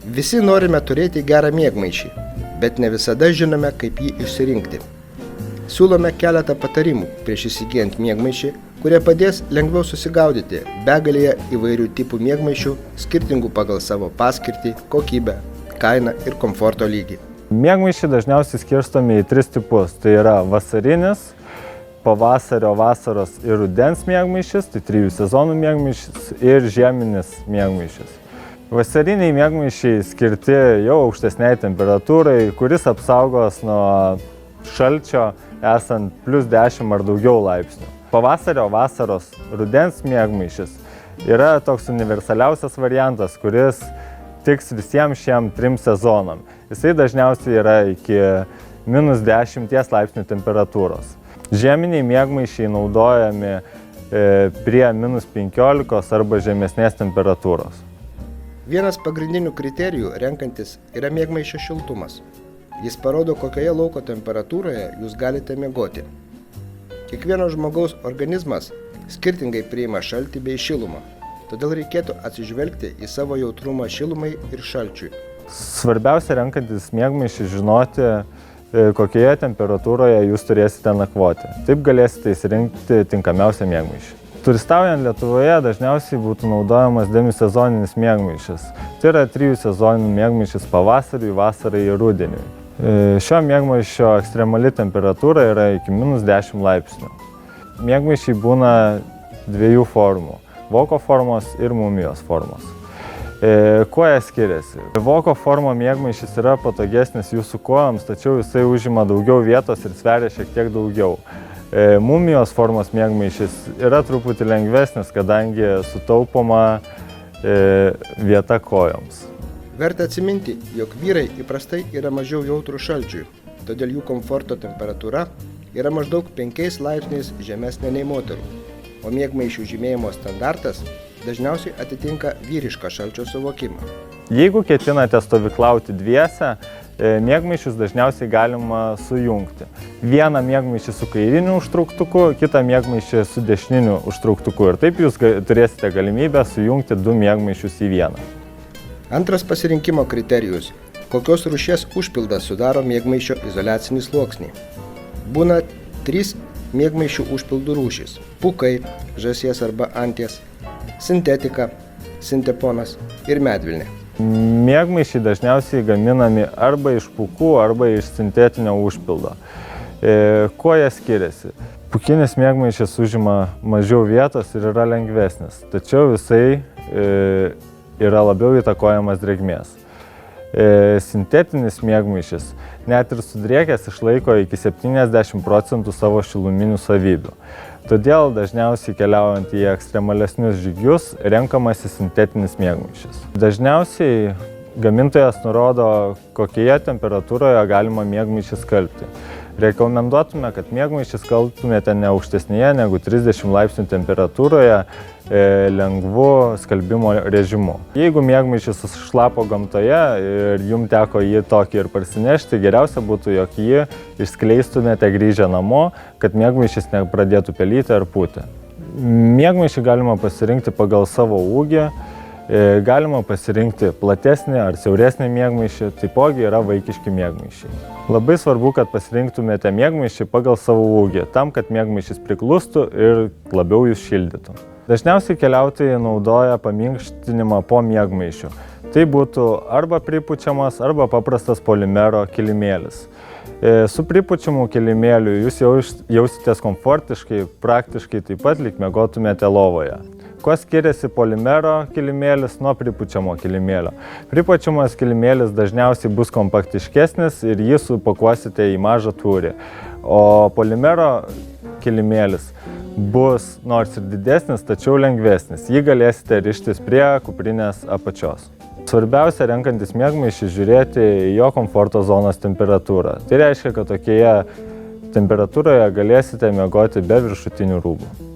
Visi norime turėti gerą miegmaišį, bet ne visada žinome, kaip jį išsirinkti. Siūlome keletą patarimų prieš įsigijant miegmaišį, kurie padės lengviau susigaudyti begalėje įvairių tipų miegmaišių, skirtingų pagal savo paskirtį, kokybę, kainą ir komforto lygį. Miegmaišiai dažniausiai skirstomi į 3 tipus. Tai yra vasarinis, pavasario, vasaros ir rudens miegmaišis, tai 3 sezonų miegmaišis ir žieminis miegmaišis. Vasariniai miegmaišiai skirti jau aukštesniai temperatūrai, kuris apsaugos nuo šalčio esant +10 ar daugiau laipsnių. Pavasario, vasaros, rudens miegmaišis yra toks universaliausias variantas, kuris tiks visiems šiem 3 sezonam. Jisai dažniausiai yra iki -10 laipsnių temperatūros. Žieminiai miegmaišiai naudojami prie -15 arba žemesnės temperatūros. Vienas pagrindinių kriterijų renkantis yra miegmaišio šiltumas. Jis parodo, kokioje lauko temperatūroje jūs galite miegoti. Kiekvieno žmogaus organizmas skirtingai priima šaltį bei šilumą, todėl reikėtų atsižvelgti į savo jautrumą šilumai ir šalčiui. Svarbiausia renkantis miegmaišį žinoti, kokioje temperatūroje jūs turėsite nakvoti. Taip galėsite įsirinkti tinkamiausią miegmaišį. Turistaujant Lietuvoje dažniausiai būtų naudojamas demisezoninis miegmaišis. Tai yra 3 sezoninių miegmaišis pavasariui, vasarai ir rudeniui. Šio miegmaišio ekstremali temperatūra yra iki -10 laipsnių. Miegmaišiai būna 2 formų – voko formos ir mumijos formos. Kuo jie skiriasi? Voko formo miegmaišis yra patogesnis jūsų kojoms, tačiau jisai užima daugiau vietos ir sveria šiek tiek daugiau. Mumijos formos miegmaišis yra truputį lengvesnis, kadangi sutaupoma vieta kojoms. Verta atsiminti, jog vyrai įprastai yra mažiau jautrūs šalčiui, todėl jų komforto temperatūra yra maždaug 5 laipsniais žemesnė nei moterų, o miegmaišių žymėjimo standartas dažniausiai atitinka vyrišką šalčio suvokimą. Jeigu ketinate stovyklauti dviese, miegmaišius dažniausiai galima sujungti. Vieną miegmaišį su kairiniu užtrauktuku, kitą miegmaišį su dešininiu užtrauktuku ir taip jūs turėsite galimybę sujungti 2 miegmaišius į vieną. Antras pasirinkimo kriterijus – kokios rūšies užpildas sudaro miegmaišio izoliacinį sluoksnį. Būna 3 miegmaišių užpildų rūšys – pūkai, žąsies arba anties, sintetika, sinteponas ir medvilnė. Miegmaišiai dažniausiai gaminami arba iš pūkų, arba iš sintetinio užpildo. Kuo jie skiriasi? Pūkinis miegmaišis užima mažiau vietos ir yra lengvesnis, tačiau jisai yra labiau įtakojamas drėgmės. Sintetinis miegmaišis net ir sudrėkęs išlaiko iki 70% savo šiluminių savybių. Todėl dažniausiai keliaujant į ekstremalesnius žygius renkamasi sintetinis miegmaišis. Dažniausiai gamintojas nurodo, kokioje temperatūroje galima miegmaišį skalbti. Rekomenduotume, kad miegmaišį skalbtumėte ne aukštesnėje negu 30 laipsnių temperatūroje lengvu skalbimo režimu. Jeigu miegmaišis šlapo gamtoje ir jums teko jį tokį ir parsinešti, geriausia būtų, jog jį išskleistumėte grįžę namo, kad miegmaišis nepradėtų pelyti ar pūti. Miegmaišį galima pasirinkti pagal savo ūgį, galima pasirinkti platesnį ar siauresnį miegmaišį, taipogi yra vaikiški miegmaišiai. Labai svarbu, kad pasirinktumėte miegmaišį pagal savo ūgį, tam, kad miegmaišis priklustų ir labiau jūs šildytų. Dažniausiai keliautojai naudoja paminkštinimą po miegmaišiu. Tai būtų arba pripučiamas, arba paprastas polimero kilimėlis. Su pripučiamu kilimėliu jūs jausitės komfortiškai, praktiškai taip pat lyg miegotumėte lovoje. Kuo skiriasi polimero kilimėlis nuo pripučiamo kilimėlio? Pripučiamas kilimėlis dažniausiai bus kompaktiškesnis ir jį supakuosite į mažą tūrį, o polimero kilimėlis bus nors ir didesnis, tačiau lengvesnis. Jį galėsite rištis prie kuprinės apačios. Svarbiausia renkantis miegmaišį žiūrėti į jo komforto zonos temperatūrą. Tai reiškia, kad tokioje temperatūroje galėsite miegoti be viršutinių rūbų.